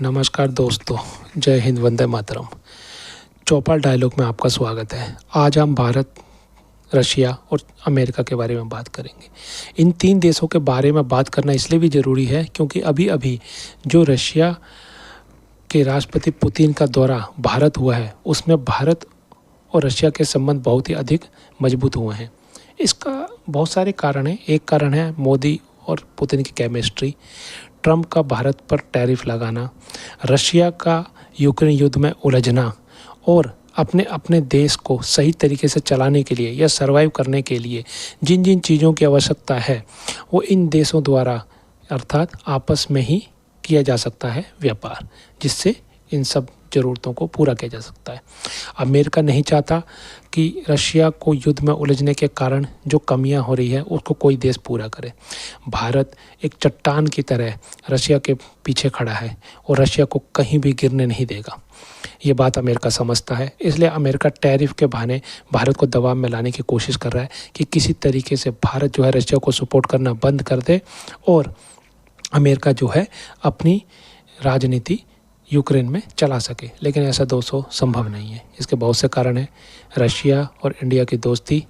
नमस्कार दोस्तों, जय हिंद, वंदे मातरम। चौपाल डायलॉग में आपका स्वागत है। आज हम भारत, रशिया और अमेरिका के बारे में बात करेंगे। इन तीन देशों के बारे में बात करना इसलिए भी ज़रूरी है क्योंकि अभी अभी जो रशिया के राष्ट्रपति पुतिन का दौरा भारत हुआ है, उसमें भारत और रशिया के संबंध बहुत ही अधिक मजबूत हुए हैं। इसका बहुत सारे कारण हैं। एक कारण है मोदी और पुतिन की केमिस्ट्री, ट्रंप का भारत पर टैरिफ लगाना, रशिया का यूक्रेन युद्ध में उलझना और अपने अपने देश को सही तरीके से चलाने के लिए या सरवाइव करने के लिए जिन जिन चीज़ों की आवश्यकता है वो इन देशों द्वारा अर्थात आपस में ही किया जा सकता है व्यापार, जिससे इन सब ज़रूरतों को पूरा किया जा सकता है। अमेरिका नहीं चाहता कि रशिया को युद्ध में उलझने के कारण जो कमियां हो रही है उसको कोई देश पूरा करे। भारत एक चट्टान की तरह रशिया के पीछे खड़ा है और रशिया को कहीं भी गिरने नहीं देगा। ये बात अमेरिका समझता है, इसलिए अमेरिका टैरिफ के बहाने भारत को दबाव में लाने की कोशिश कर रहा है कि किसी तरीके से भारत जो है रशिया को सपोर्ट करना बंद कर दे और अमेरिका जो है अपनी राजनीति यूक्रेन में चला सके। लेकिन ऐसा दोस्तों संभव नहीं है। इसके बहुत से कारण हैं। रशिया और इंडिया की दोस्ती,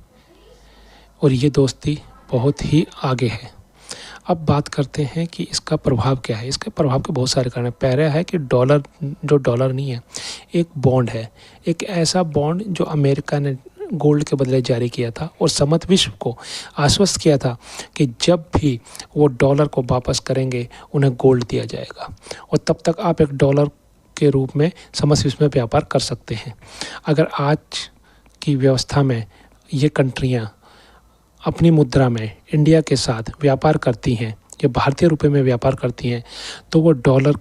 और ये दोस्ती बहुत ही आगे है। अब बात करते हैं कि इसका प्रभाव क्या है। इसके प्रभाव के बहुत सारे कारण हैं। पहला है कि डॉलर, जो डॉलर नहीं है, एक बॉन्ड है, एक ऐसा बॉन्ड जो अमेरिका ने गोल्ड के बदले जारी किया था और समस्त विश्व को आश्वस्त किया था कि जब भी वो डॉलर को वापस करेंगे उन्हें गोल्ड दिया जाएगा और तब तक आप एक डॉलर के रूप में समस्त विश्व में व्यापार कर सकते हैं। अगर आज की व्यवस्था में ये कंट्रियां अपनी मुद्रा में इंडिया के साथ व्यापार करती हैं या भारतीय रुपए में व्यापार करती हैं तो वो डॉलर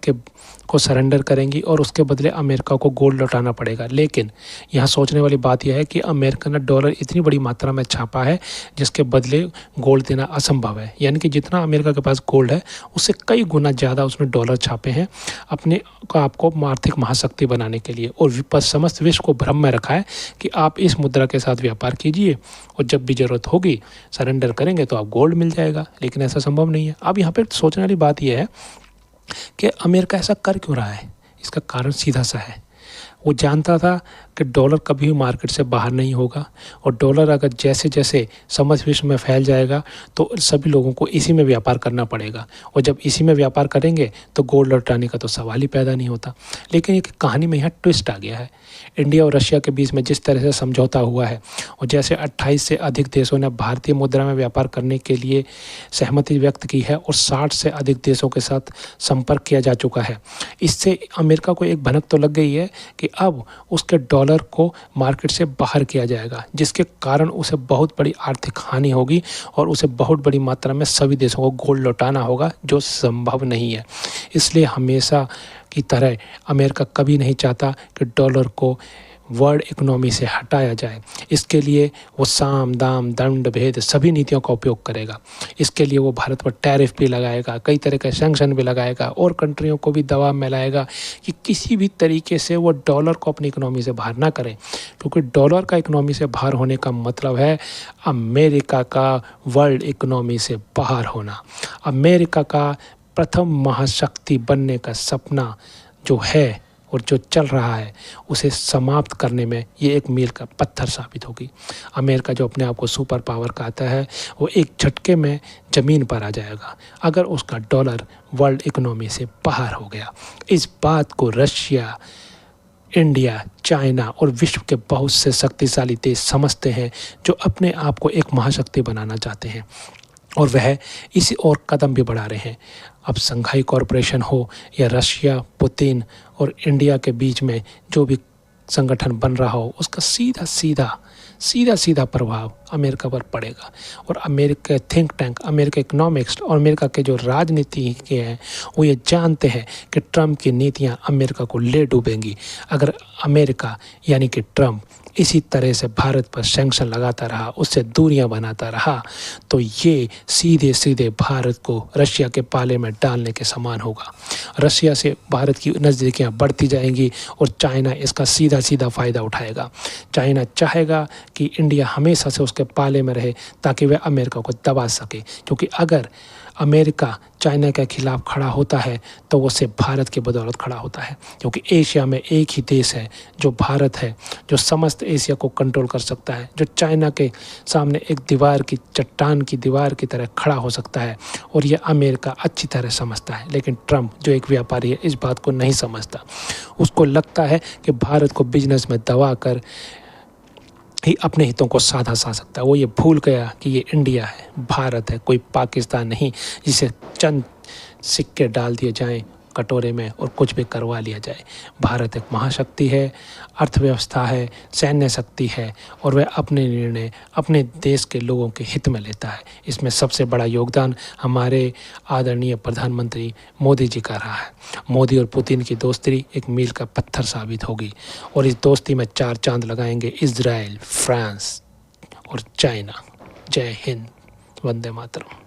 को सरेंडर करेंगी और उसके बदले अमेरिका को गोल्ड लौटाना पड़ेगा। लेकिन यहाँ सोचने वाली बात यह है कि अमेरिका ने डॉलर इतनी बड़ी मात्रा में छापा है जिसके बदले गोल्ड देना असंभव है। यानी कि जितना अमेरिका के पास गोल्ड है उससे कई गुना ज़्यादा उसने डॉलर छापे हैं अपने आपको आर्थिक महाशक्ति बनाने के लिए, और समस्त विश्व को भ्रम में रखा है कि आप इस मुद्रा के साथ व्यापार कीजिए और जब भी ज़रूरत होगी सरेंडर करेंगे तो आप गोल्ड मिल जाएगा। लेकिन ऐसा संभव नहीं है। अब यहाँ पर सोचने वाली बात यह है कि अमेरिका ऐसा कर क्यों रहा है। इसका कारण सीधा सा है। वो जानता था कि डॉलर कभी भी मार्केट से बाहर नहीं होगा और डॉलर अगर जैसे जैसे समस्त विश्व में फैल जाएगा तो सभी लोगों को इसी में व्यापार करना पड़ेगा और जब इसी में व्यापार करेंगे तो गोल्ड लौटाने का तो सवाल ही पैदा नहीं होता। लेकिन एक कहानी में यहाँ ट्विस्ट आ गया है। इंडिया और रशिया के बीच में जिस तरह से समझौता हुआ है और जैसे 28 से अधिक देशों ने भारतीय मुद्रा में व्यापार करने के लिए सहमति व्यक्त की है और 60 से अधिक देशों के साथ संपर्क किया जा चुका है, इससे अमेरिका को एक भनक तो लग गई है कि अब उसके डॉलर को मार्केट से बाहर किया जाएगा, जिसके कारण उसे बहुत बड़ी आर्थिक हानि होगी और उसे बहुत बड़ी मात्रा में सभी देशों को गोल्ड लौटाना होगा, जो संभव नहीं है। इसलिए हमेशा की तरह अमेरिका कभी नहीं चाहता कि डॉलर को वर्ल्ड इकोनॉमी से हटाया जाए। इसके लिए वो साम दाम दंड भेद सभी नीतियों का उपयोग करेगा। इसके लिए वो भारत पर टैरिफ भी लगाएगा, कई तरह के सैंक्शन भी लगाएगा और कंट्रियों को भी दबाव में लाएगा कि किसी भी तरीके से वो डॉलर को अपनी इकोनॉमी से बाहर ना करें, क्योंकि डॉलर का इकोनॉमी से बाहर होने का मतलब है अमेरिका का वर्ल्ड इकोनॉमी से बाहर होना। अमेरिका का प्रथम महाशक्ति बनने का सपना जो है और जो चल रहा है उसे समाप्त करने में ये एक मील का पत्थर साबित होगी। अमेरिका जो अपने आप को सुपर पावर कहता है वो एक झटके में ज़मीन पर आ जाएगा अगर उसका डॉलर वर्ल्ड इकोनॉमी से बाहर हो गया। इस बात को रशिया, इंडिया, चाइना और विश्व के बहुत से शक्तिशाली देश समझते हैं जो अपने आप को एक महाशक्ति बनाना चाहते हैं और वह इसी और कदम भी बढ़ा रहे हैं। अब शंघाई कॉरपोरेशन हो या रशिया, पुतिन और इंडिया के बीच में जो भी संगठन बन रहा हो उसका सीधा सीधा प्रभाव अमेरिका पर पड़ेगा। और America think tank, America economics और अमेरिका के जो राजनीति के हैं वो ये जानते हैं कि ट्रंप की नीतियां अमेरिका को ले डूबेंगी। अगर अमेरिका यानी कि ट्रंप इसी तरह से भारत पर सैंक्शन लगाता रहा, उससे दूरियां बनाता रहा, तो ये सीधे सीधे भारत को रशिया के पाले में डालने के समान होगा। रशिया से भारत की नज़दीकियां बढ़ती जाएंगी और चाइना इसका सीधा सीधा फ़ायदा उठाएगा। चाइना चाहेगा कि इंडिया हमेशा से उसके पाले में रहे ताकि वह अमेरिका को दबा सके, क्योंकि अगर अमेरिका चाइना के खिलाफ खड़ा होता है तो वो सिर्फ भारत की बदौलत खड़ा होता है, क्योंकि एशिया में एक ही देश है जो भारत है, जो समस्त एशिया को कंट्रोल कर सकता है, जो चाइना के सामने एक दीवार की, चट्टान की दीवार की तरह खड़ा हो सकता है। और ये अमेरिका अच्छी तरह समझता है, लेकिन ट्रंप जो एक व्यापारी है इस बात को नहीं समझता। उसको लगता है कि भारत को बिजनेस में दबा कर ही अपने हितों को साधा सा सकता है। वो ये भूल गया कि ये इंडिया है, भारत है, कोई पाकिस्तान नहीं जिसे चंद सिक्के डाल दिए जाएं कटोरे में और कुछ भी करवा लिया जाए। भारत एक महाशक्ति है, अर्थव्यवस्था है, सैन्य शक्ति है, और वह अपने निर्णय अपने देश के लोगों के हित में लेता है। इसमें सबसे बड़ा योगदान हमारे आदरणीय प्रधानमंत्री मोदी जी का रहा है। मोदी और पुतिन की दोस्ती एक मील का पत्थर साबित होगी, और इस दोस्ती में 4 चांद लगाएंगे इजराइल, फ्रांस और चाइना। जय हिंद, वंदे मातरम।